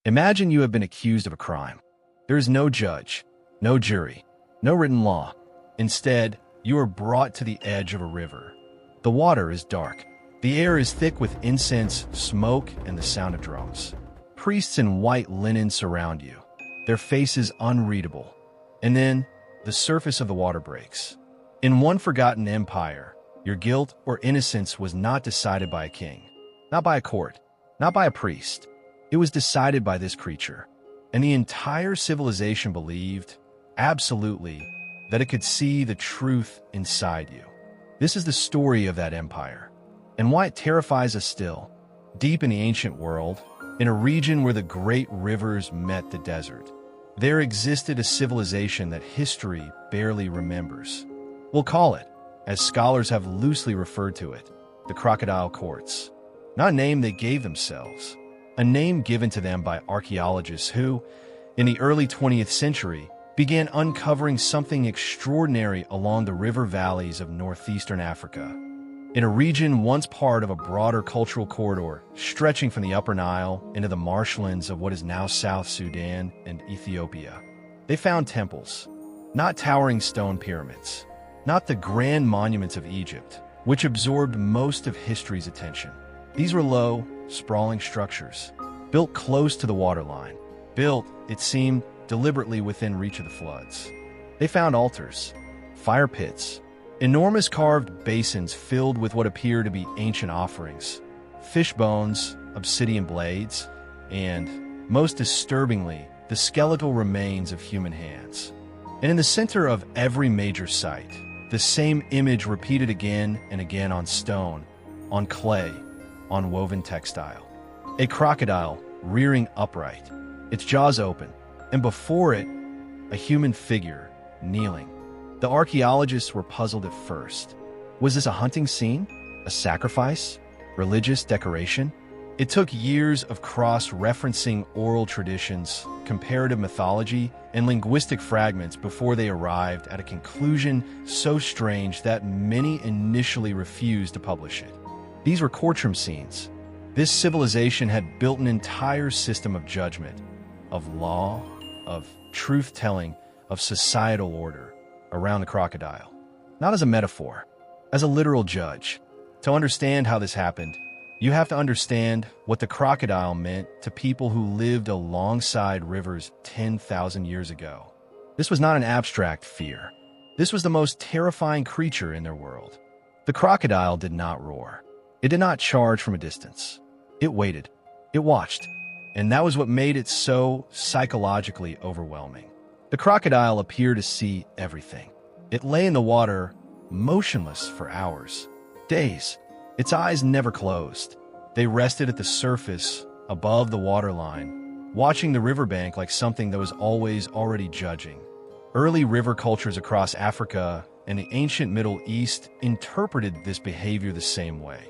Imagine you have been accused of a crime. There is no judge, no jury, no written law. Instead, you are brought to the edge of a river. The water is dark. The air is thick with incense, smoke, and the sound of drums. Priests in white linen surround you, their faces unreadable. And then, the surface of the water breaks. In one forgotten empire, your guilt or innocence was not decided by a king, not by a court, not by a priest. It was decided by this creature. And the entire civilization believed, absolutely, that it could see the truth inside you. This is the story of that empire, and why it terrifies us still. Deep in the ancient world, in a region where the great rivers met the desert, there existed a civilization that history barely remembers. We'll call it, as scholars have loosely referred to it, the Crocodile Courts. Not a name they gave themselves, a name given to them by archaeologists who, in the early 20th century, began uncovering something extraordinary along the river valleys of northeastern Africa, in a region once part of a broader cultural corridor stretching from the Upper Nile into the marshlands of what is now South Sudan and Ethiopia. They found temples, not towering stone pyramids, not the grand monuments of Egypt, which absorbed most of history's attention. These were low, sprawling structures, built close to the waterline, built, it seemed, deliberately within reach of the floods. They found altars, fire pits, enormous carved basins filled with what appeared to be ancient offerings, fish bones, obsidian blades, and, most disturbingly, the skeletal remains of human hands. And in the center of every major site, the same image repeated again and again on stone, on clay, on woven textile. A crocodile rearing upright, its jaws open, and before it, a human figure kneeling. The archaeologists were puzzled at first. Was this a hunting scene? A sacrifice? Religious decoration? It took years of cross-referencing oral traditions, comparative mythology, and linguistic fragments before they arrived at a conclusion so strange that many initially refused to publish it. These were courtroom scenes. This civilization had built an entire system of judgment, of law, of truth-telling, of societal order around the crocodile. Not as a metaphor, as a literal judge. To understand how this happened, you have to understand what the crocodile meant to people who lived alongside rivers 10,000 years ago. This was not an abstract fear. This was the most terrifying creature in their world. The crocodile did not roar. It did not charge from a distance. It waited. It watched. And that was what made it so psychologically overwhelming. The crocodile appeared to see everything. It lay in the water, motionless for hours, days. Its eyes never closed. They rested at the surface, above the waterline, watching the riverbank like something that was always already judging. Early river cultures across Africa and the ancient Middle East interpreted this behavior the same way.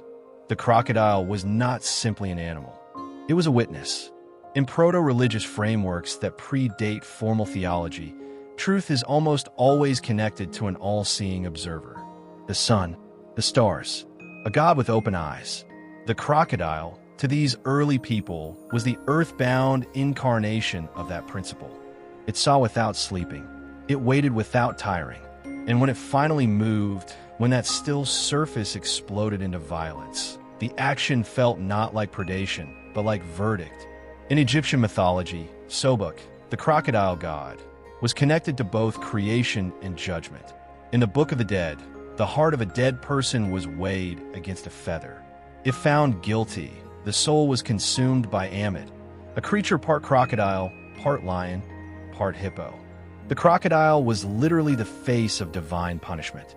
The crocodile was not simply an animal. It was a witness. In proto-religious frameworks that predate formal theology, truth is almost always connected to an all-seeing observer. The sun, the stars, a god with open eyes. The crocodile, to these early people, was the earthbound incarnation of that principle. It saw without sleeping. It waited without tiring. And when it finally moved, when that still surface exploded into violence, the action felt not like predation, but like verdict. In Egyptian mythology, Sobuk, the crocodile god, was connected to both creation and judgment. In the Book of the Dead, the heart of a dead person was weighed against a feather. If found guilty, the soul was consumed by Ammit, a creature part crocodile, part lion, part hippo. The crocodile was literally the face of divine punishment.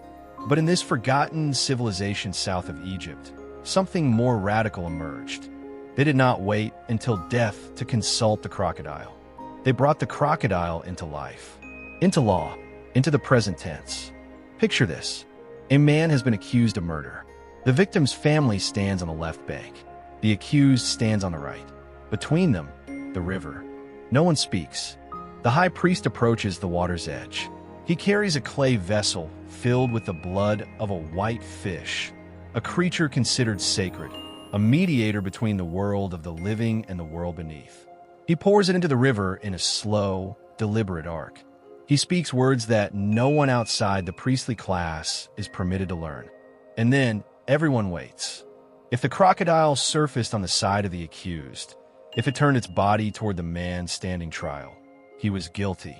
But in this forgotten civilization south of Egypt, something more radical emerged. They did not wait until death to consult the crocodile. They brought the crocodile into life, into law, into the present tense. Picture this. A man has been accused of murder. The victim's family stands on the left bank. The accused stands on the right. Between them, the river. No one speaks. The high priest approaches the water's edge. He carries a clay vessel filled with the blood of a white fish, a creature considered sacred, a mediator between the world of the living and the world beneath. He pours it into the river in a slow, deliberate arc. He speaks words that no one outside the priestly class is permitted to learn. And then everyone waits. If the crocodile surfaced on the side of the accused, if it turned its body toward the man standing trial, he was guilty.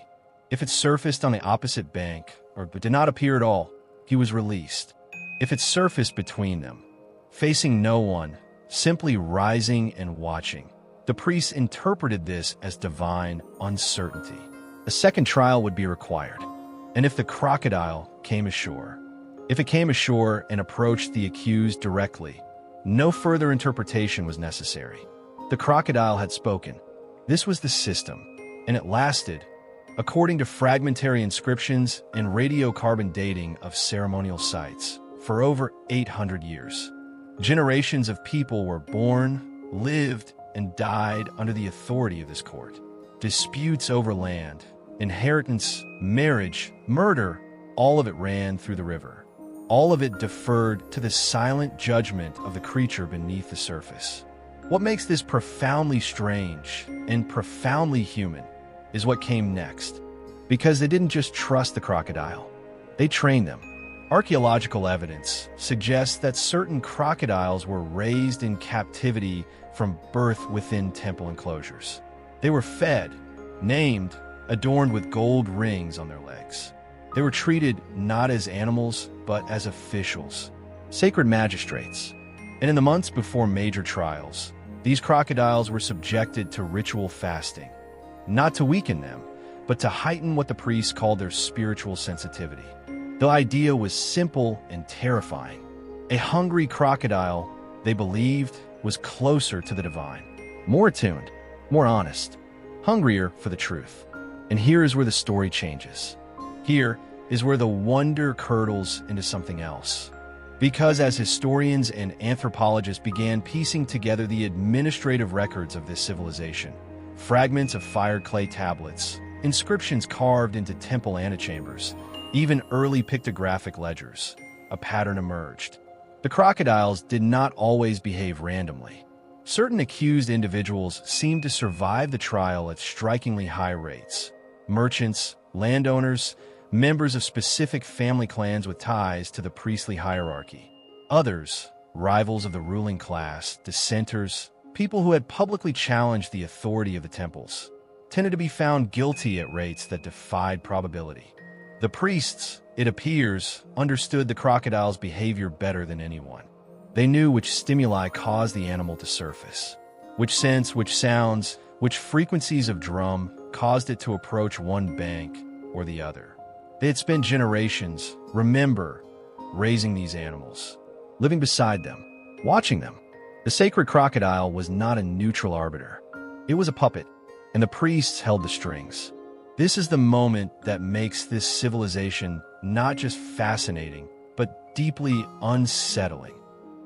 If it surfaced on the opposite bank, or did not appear at all, he was released. If it surfaced between them, facing no one, simply rising and watching, the priests interpreted this as divine uncertainty. A second trial would be required. And if the crocodile came ashore, if it came ashore and approached the accused directly, no further interpretation was necessary. The crocodile had spoken. This was the system, and it lasted, according to fragmentary inscriptions and radiocarbon dating of ceremonial sites, for over 800 years. Generations of people were born, lived, and died under the authority of this court. Disputes over land, inheritance, marriage, murder, all of it ran through the river. All of it deferred to the silent judgment of the creature beneath the surface. What makes this profoundly strange and profoundly human is what came next. Because they didn't just trust the crocodile, they trained them. Archaeological evidence suggests that certain crocodiles were raised in captivity from birth within temple enclosures. They were fed, named, adorned with gold rings on their legs. They were treated not as animals, but as officials, sacred magistrates. And in the months before major trials, these crocodiles were subjected to ritual fasting, not to weaken them, but to heighten what the priests called their spiritual sensitivity. The idea was simple and terrifying. A hungry crocodile, they believed, was closer to the divine, more attuned, more honest, hungrier for the truth. And here is where the story changes. Here is where the wonder curdles into something else. Because as historians and anthropologists began piecing together the administrative records of this civilization, fragments of fired clay tablets, inscriptions carved into temple antechambers, even early pictographic ledgers, a pattern emerged. The crocodiles did not always behave randomly. Certain accused individuals seemed to survive the trial at strikingly high rates. Merchants, landowners, members of specific family clans with ties to the priestly hierarchy. Others, rivals of the ruling class, dissenters, people who had publicly challenged the authority of the temples, tended to be found guilty at rates that defied probability. The priests, it appears, understood the crocodile's behavior better than anyone. They knew which stimuli caused the animal to surface, which scents, which sounds, which frequencies of drum caused it to approach one bank or the other. They had spent generations, raising these animals, living beside them, watching them. The sacred crocodile was not a neutral arbiter. It was a puppet, and the priests held the strings. This is the moment that makes this civilization not just fascinating, but deeply unsettling.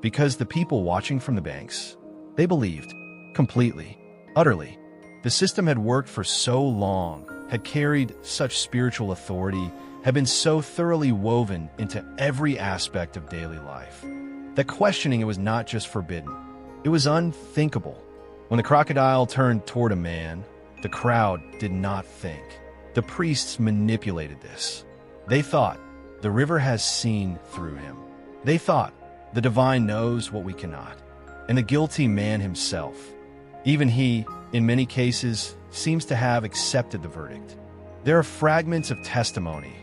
Because the people watching from the banks, they believed, completely, utterly. The system had worked for so long, had carried such spiritual authority, had been so thoroughly woven into every aspect of daily life, that questioning it was not just forbidden, it was unthinkable. When the crocodile turned toward a man, the crowd did not think. The priests manipulated this. They thought, the river has seen through him. They thought, the divine knows what we cannot. And the guilty man himself, even he, in many cases, seems to have accepted the verdict. There are fragments of testimony,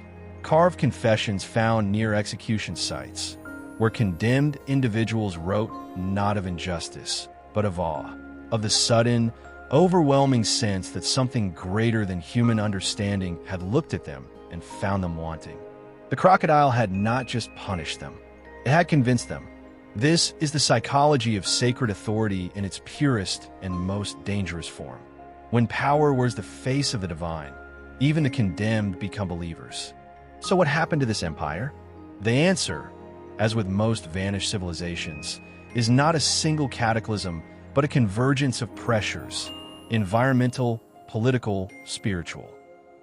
carved confessions found near execution sites, where condemned individuals wrote not of injustice, but of awe, of the sudden, overwhelming sense that something greater than human understanding had looked at them and found them wanting. The crocodile had not just punished them, it had convinced them. This is the psychology of sacred authority in its purest and most dangerous form. When power wears the face of the divine, even the condemned become believers. So what happened to this empire? The answer, as with most vanished civilizations, is not a single cataclysm, but a convergence of pressures, environmental, political, spiritual.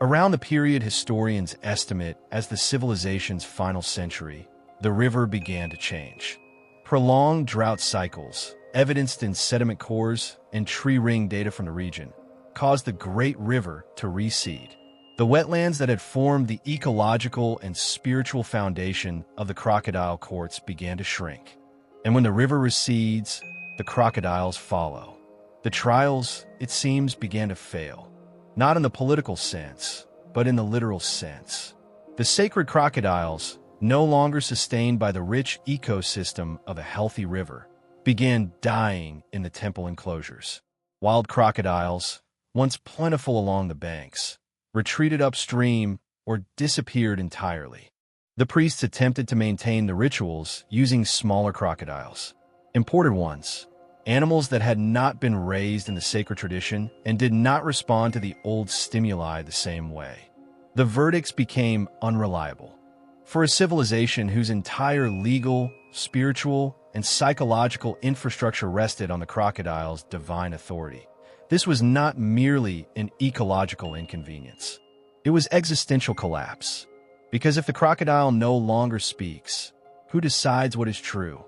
Around the period historians estimate as the civilization's final century, the river began to change. Prolonged drought cycles, evidenced in sediment cores and tree ring data from the region, caused the great river to recede. The wetlands that had formed the ecological and spiritual foundation of the crocodile courts began to shrink. And when the river recedes, the crocodiles follow. The trials, it seems, began to fail. Not in the political sense, but in the literal sense. The sacred crocodiles, no longer sustained by the rich ecosystem of a healthy river, began dying in the temple enclosures. Wild crocodiles, once plentiful along the banks, retreated upstream or disappeared entirely. The priests attempted to maintain the rituals using smaller crocodiles, imported ones, animals that had not been raised in the sacred tradition and did not respond to the old stimuli the same way. The verdicts became unreliable. For a civilization whose entire legal, spiritual, and psychological infrastructure rested on the crocodile's divine authority, this was not merely an ecological inconvenience. It was existential collapse. Because if the crocodile no longer speaks, who decides what is true?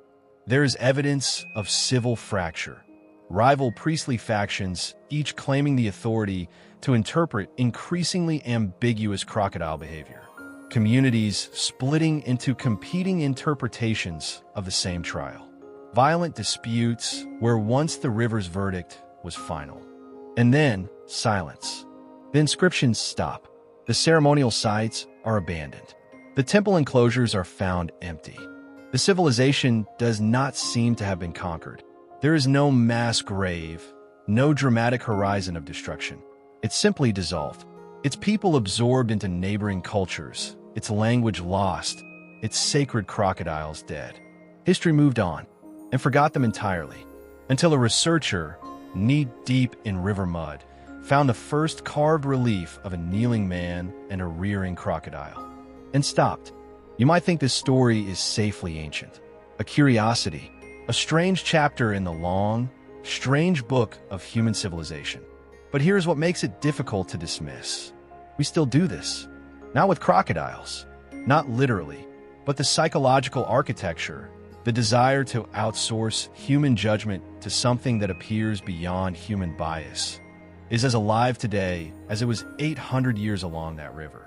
There is evidence of civil fracture. Rival priestly factions, each claiming the authority to interpret increasingly ambiguous crocodile behavior. Communities splitting into competing interpretations of the same trial. Violent disputes where once the river's verdict was final. And then, silence. The inscriptions stop. The ceremonial sites are abandoned. The temple enclosures are found empty. The civilization does not seem to have been conquered. There is no mass grave, no dramatic horizon of destruction. It's simply dissolved. Its people absorbed into neighboring cultures, its language lost, its sacred crocodiles dead. History moved on and forgot them entirely, until a researcher, knee-deep in river mud, found the first carved relief of a kneeling man and a rearing crocodile, and stopped. You might think this story is safely ancient, a curiosity, a strange chapter in the long, strange book of human civilization. But here's what makes it difficult to dismiss. We still do this. Not with crocodiles, not literally, but the psychological architecture, the desire to outsource human judgment to something that appears beyond human bias, is as alive today as it was 800 years along that river.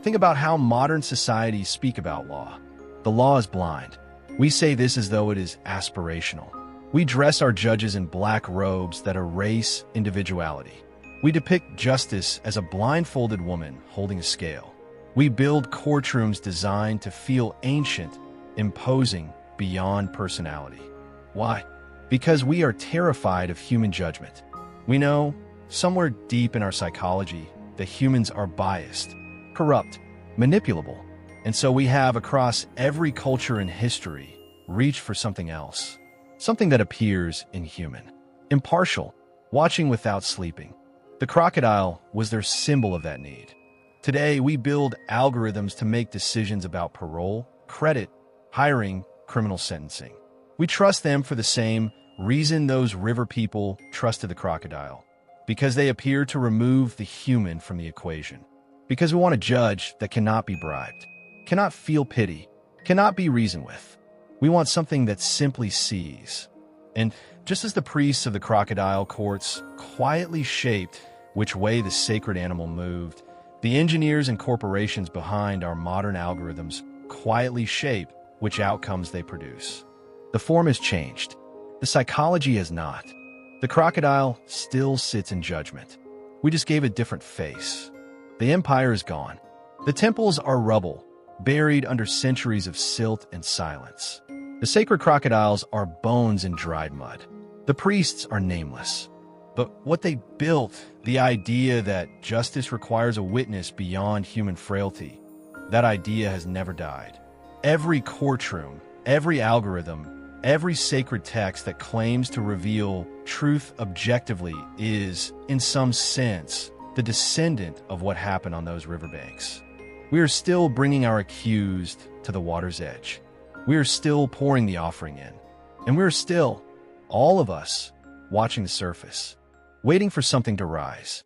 Think about how modern societies speak about law. The law is blind. We say this as though it is aspirational. We dress our judges in black robes that erase individuality. We depict justice as a blindfolded woman holding a scale. We build courtrooms designed to feel ancient, imposing, beyond personality. Why? Because we are terrified of human judgment. We know, somewhere deep in our psychology, that humans are biased, corrupt, manipulable, and so we have, across every culture in history, reached for something else, something that appears inhuman, impartial, watching without sleeping. The crocodile was their symbol of that need. Today, we build algorithms to make decisions about parole, credit, hiring, criminal sentencing. We trust them for the same reason those river people trusted the crocodile, because they appear to remove the human from the equation. Because we want a judge that cannot be bribed, cannot feel pity, cannot be reasoned with. We want something that simply sees. And just as the priests of the crocodile courts quietly shaped which way the sacred animal moved, the engineers and corporations behind our modern algorithms quietly shape which outcomes they produce. The form has changed. The psychology has not. The crocodile still sits in judgment. We just gave a different face. The empire is gone. The temples are rubble, buried under centuries of silt and silence. The sacred crocodiles are bones in dried mud. The priests are nameless. But what they built, the idea that justice requires a witness beyond human frailty, that idea has never died. Every courtroom, every algorithm, every sacred text that claims to reveal truth objectively is, in some sense, the descendant of what happened on those riverbanks. We are still bringing our accused to the water's edge. We are still pouring the offering in. And we are still, all of us, watching the surface, waiting for something to rise.